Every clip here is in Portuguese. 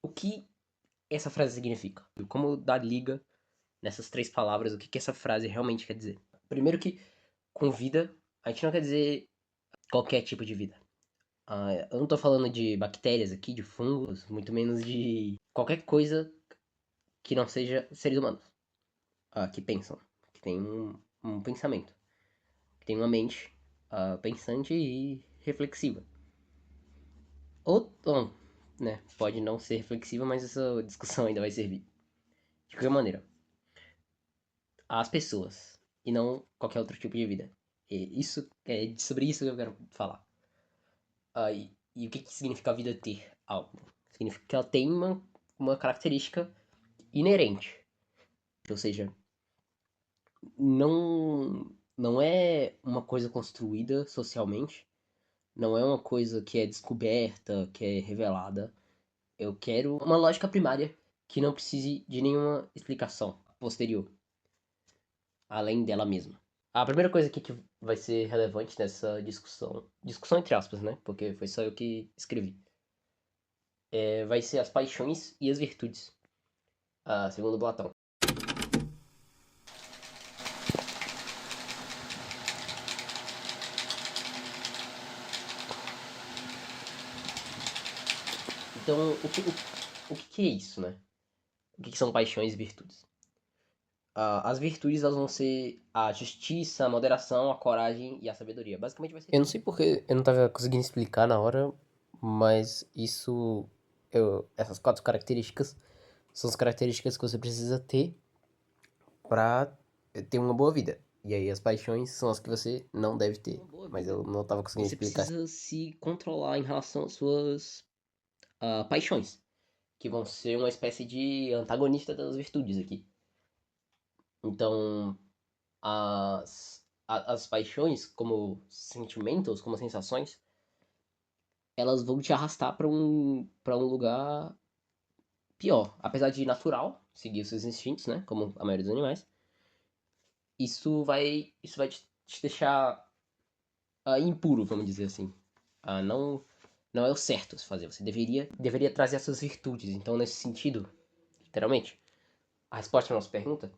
O que essa frase significa? Como dar liga nessas três palavras, o que essa frase realmente quer dizer? Primeiro que com vida, a gente não quer dizer qualquer tipo de vida. Eu não tô falando de bactérias aqui, de fungos, muito menos de qualquer coisa que não seja seres humanos. Que pensam, que tem um pensamento, que tem uma mente pensante e reflexiva. Ou, bom, né, pode não ser reflexiva, mas essa discussão ainda vai servir. De qualquer maneira, as pessoas e não qualquer outro tipo de vida. E isso é sobre isso que eu quero falar. E o que significa a vida ter algo? Significa que ela tem uma característica inerente. Ou seja, não é uma coisa construída socialmente, não é uma coisa que é descoberta, que é revelada. Eu quero uma lógica primária que não precise de nenhuma explicação posterior, além dela mesma. A primeira coisa aqui que vai ser relevante nessa discussão entre aspas, né? Porque foi só eu que escrevi, vai ser as paixões e as virtudes, segundo Platão. Então, o que é isso, né? O que são paixões e virtudes? As virtudes elas vão ser a justiça, a moderação, a coragem e a sabedoria. Basicamente vai ser. Eu não sei porque eu não tava conseguindo explicar na hora, mas essas quatro características são as características que você precisa ter pra ter uma boa vida. E aí as paixões são as que você não deve ter. Mas eu não tava conseguindo explicar. Você precisa se controlar em relação às suas paixões, que vão ser uma espécie de antagonista das virtudes aqui. Então, as paixões, como sentimentos, como sensações, elas vão te arrastar para um lugar pior. Apesar de natural, seguir os seus instintos, né? Como a maioria dos animais, isso vai te deixar impuro, vamos dizer assim. Não é o certo se fazer. Você deveria trazer as suas virtudes. Então, nesse sentido, literalmente, a resposta à nossa pergunta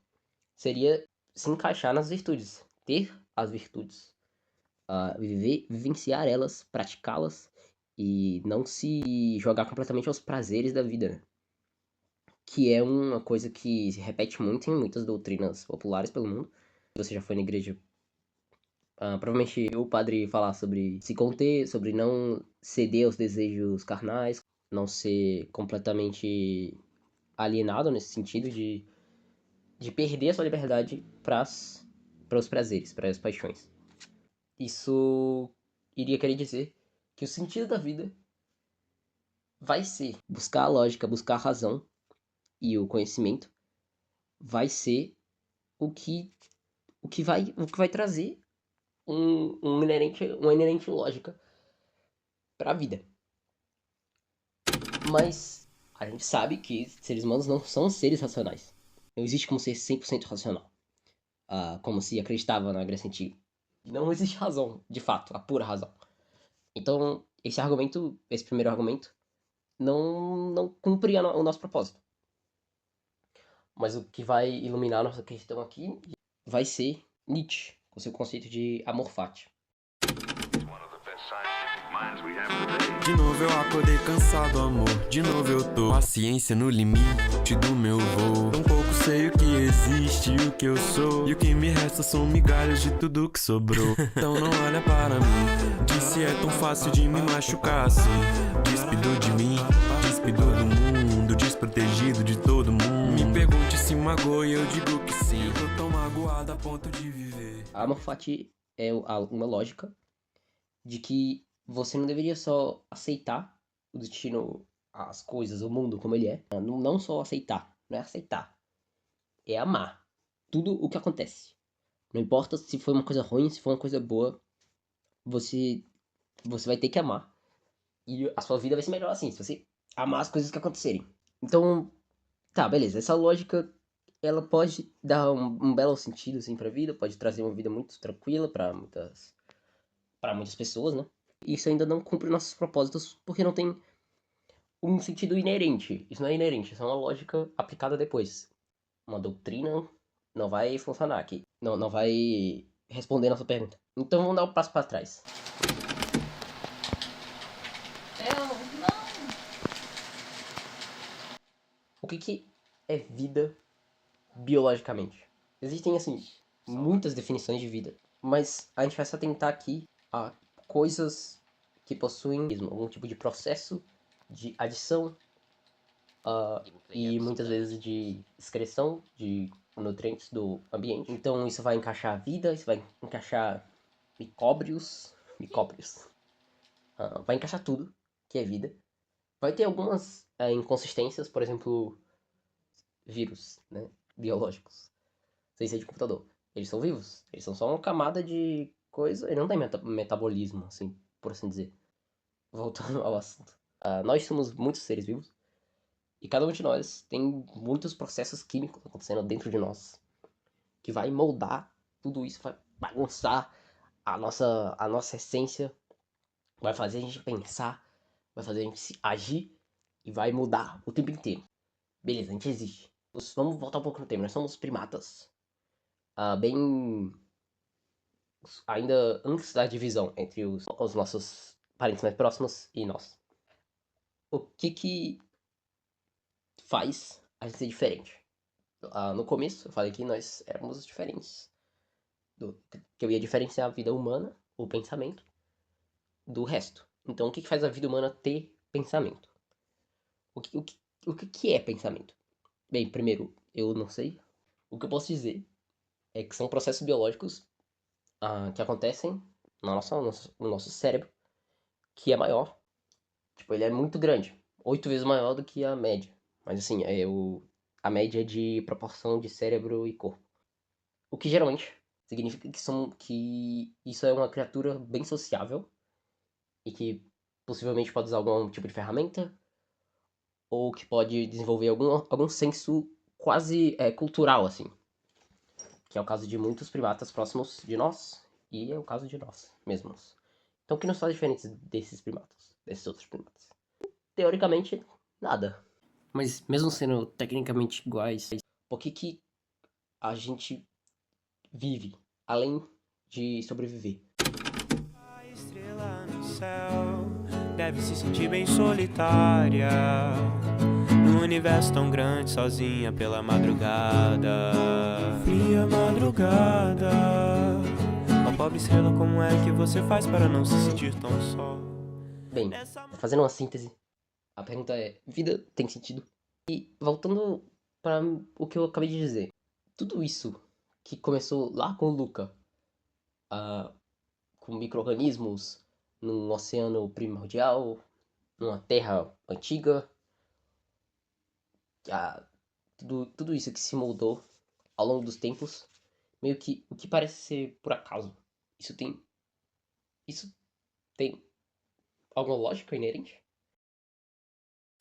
seria se encaixar nas virtudes, ter as virtudes, vivenciar elas, praticá-las e não se jogar completamente aos prazeres da vida, né? Que é uma coisa que se repete muito em muitas doutrinas populares pelo mundo. Se você já foi na igreja, provavelmente o padre falar sobre se conter, sobre não ceder aos desejos carnais, não ser completamente alienado nesse sentido de perder a sua liberdade para os prazeres, para as paixões. Isso iria querer dizer que o sentido da vida vai ser buscar a lógica, buscar a razão e o conhecimento, vai ser o que, o que vai trazer uma inerente lógica para a vida. Mas a gente sabe que seres humanos não são seres racionais. Não existe como ser 100% racional, como se acreditava na Grécia Antiga. Não existe razão, de fato, a pura razão. Então, esse primeiro argumento, não cumpre o nosso propósito. Mas o que vai iluminar a nossa questão aqui vai ser Nietzsche, com seu conceito de amor fati. De novo eu acordei cansado, amor. De novo eu tô paciência no limite do meu voo. Tampouco sei o que existe e o que eu sou. E o que me resta são migalhas de tudo que sobrou. Então não olha para mim. Disse é tão fácil de me machucar assim. Despido de mim, despido do mundo, desprotegido de todo mundo. Me pergunte se magoa e eu digo que sim. Eu tô tão magoado a ponto de viver. A amor fati é uma lógica de que você não deveria só aceitar o destino, as coisas, o mundo como ele é. Não só aceitar, não é aceitar, é amar tudo o que acontece. Não importa se foi uma coisa ruim, se foi uma coisa boa, você, você vai ter que amar. E a sua vida vai ser melhor assim, se você amar as coisas que acontecerem. Então, tá, beleza. Essa lógica, ela pode dar um belo sentido, assim, pra vida. Pode trazer uma vida muito tranquila para muitas pessoas, né? Isso ainda não cumpre nossos propósitos, porque não tem um sentido inerente. Isso não é inerente, isso é uma lógica aplicada depois. Uma doutrina não vai funcionar aqui. Não vai responder nossa pergunta. Então vamos dar um passo para trás. O que é vida biologicamente? Existem, assim, muitas definições de vida, mas a gente vai se atentar aqui a coisas que possuem algum tipo de processo de adição e muitas vezes de excreção de nutrientes do ambiente. Então isso vai encaixar a vida, isso vai encaixar micróbios, vai encaixar tudo que é vida. Vai ter algumas inconsistências, por exemplo, vírus, né, biológicos, sem ser de computador. Eles são vivos, eles são só uma camada de coisa, e não tem metabolismo, assim, por assim dizer. Voltando ao assunto. Nós somos muitos seres vivos, e cada um de nós tem muitos processos químicos acontecendo dentro de nós, que vai moldar tudo isso, vai bagunçar a nossa essência, vai fazer a gente pensar, vai fazer a gente agir, e vai mudar o tempo inteiro. Beleza, a gente existe. Vamos voltar um pouco no tempo, nós somos primatas. Bem... ainda antes da divisão entre os nossos parentes mais próximos e nós. O que faz a gente ser diferente? No começo, eu falei que nós éramos diferentes. Que eu ia diferenciar a vida humana, o pensamento, do resto. Então, o que faz a vida humana ter pensamento? O que é pensamento? Bem, primeiro, eu não sei. O que eu posso dizer é que são processos biológicos que acontecem no nosso cérebro, que é maior. Tipo, ele é muito grande. 8 vezes maior do que a média. Mas assim, a média é de proporção de cérebro e corpo. O que geralmente significa que isso é uma criatura bem sociável e que possivelmente pode usar algum tipo de ferramenta ou que pode desenvolver algum senso quase cultural, assim. Que é o caso de muitos primatas próximos de nós e é o caso de nós mesmos. Então, o que nos faz diferentes desses outros primatas? Teoricamente, nada. Mas mesmo sendo tecnicamente iguais, por que a gente vive além de sobreviver? A estrela no céu deve se sentir bem solitária, num universo tão grande, sozinha pela madrugada. Fria madrugada. Ó pobre estrela, como é que você faz para não se sentir tão só? Bem, fazendo uma síntese, a pergunta é: vida tem sentido? E voltando para o que eu acabei de dizer, tudo isso que começou lá com o Luca, com micro-organismos num oceano primordial, numa terra antiga, tudo isso que se moldou ao longo dos tempos, meio que o que parece ser por acaso. Isso tem alguma lógica inerente?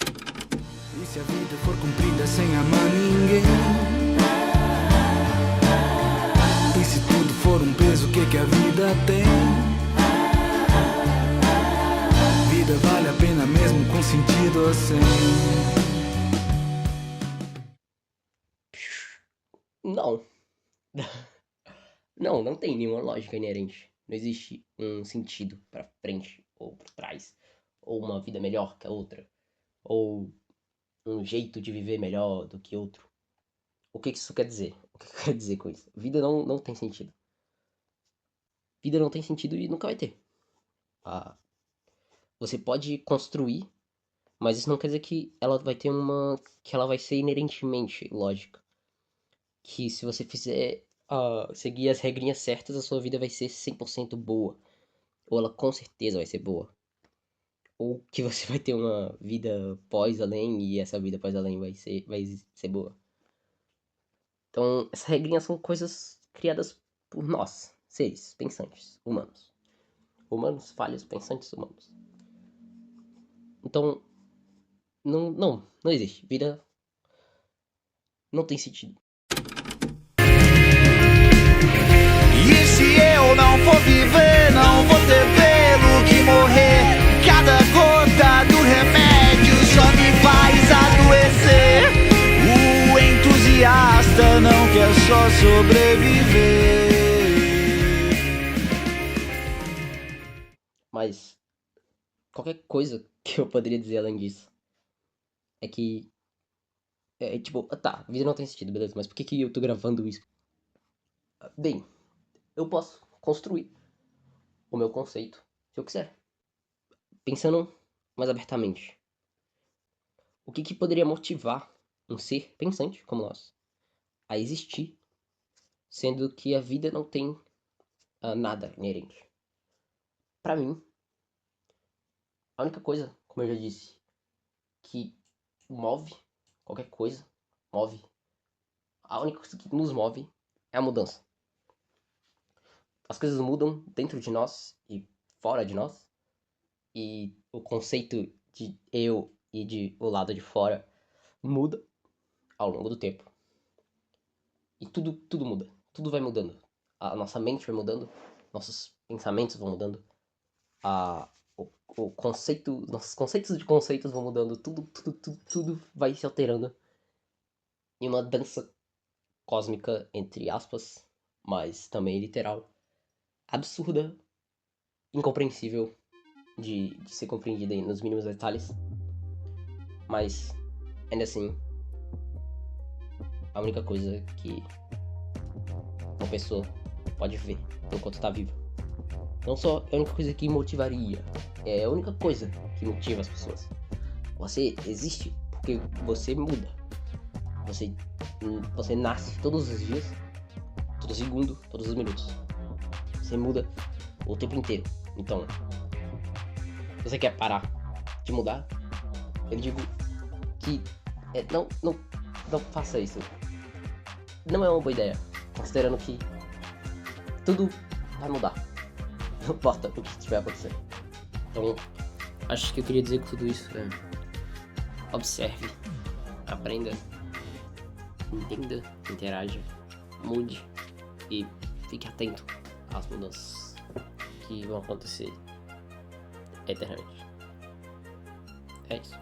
E se a vida for cumprida sem amar ninguém? E se tudo for um peso, o que a vida tem? Vida vale a pena mesmo com sentido assim? Não. Não tem nenhuma lógica inerente. Não existe um sentido pra frente ou pra trás, ou uma vida melhor que a outra, ou um jeito de viver melhor do que outro. O que isso quer dizer? O que eu quero dizer com isso? Vida não tem sentido. Vida não tem sentido e nunca vai ter. Você pode construir, mas isso não quer dizer que ela vai ter que ela vai ser inerentemente lógica. Que se você fizer seguir as regrinhas certas, a sua vida vai ser 100% boa. Ou ela com certeza vai ser boa. Ou que você vai ter uma vida pós-além e essa vida pós-além vai ser boa. Então, essas regrinhas são coisas criadas por nós, seres pensantes, humanos. Humanos, falhos, pensantes, humanos. Então, não existe. Vida não tem sentido. E se eu não for viver, não vou ter pelo que morrer. Cada gota do remédio só sobreviver. Mas qualquer coisa que eu poderia dizer além disso é que tipo, tá, a vida não tem sentido, beleza, mas por que eu tô gravando isso? Bem, eu posso construir o meu conceito se eu quiser. Pensando mais abertamente, o que poderia motivar um ser pensante como nós a existir, sendo que a vida não tem nada inerente? Pra mim, a única coisa, como eu já disse, que move qualquer coisa, move. A única coisa que nos move é a mudança. As coisas mudam dentro de nós e fora de nós. E o conceito de eu e de o lado de fora muda ao longo do tempo. E tudo muda. Tudo vai mudando. A nossa mente vai mudando. Nossos pensamentos vão mudando. O conceito, nossos conceitos de conceitos vão mudando. Tudo vai se alterando. Em uma dança cósmica, entre aspas, mas também literal, absurda, incompreensível de ser compreendida nos mínimos detalhes. Mas, ainda assim, a única coisa que uma pessoa pode ver enquanto tá viva. Não só é a única coisa que motivaria, é a única coisa que motiva as pessoas. Você existe porque você muda. Você nasce todos os dias, todo segundo, todos os minutos. Você muda o tempo inteiro. Então, se você quer parar de mudar, eu digo que não faça isso. Não é uma boa ideia, considerando que tudo vai mudar. Não importa o que estiver acontecendo. Então, acho que eu queria dizer com tudo isso observe, aprenda, entenda, interaja, mude e fique atento às mudanças que vão acontecer eternamente. É isso.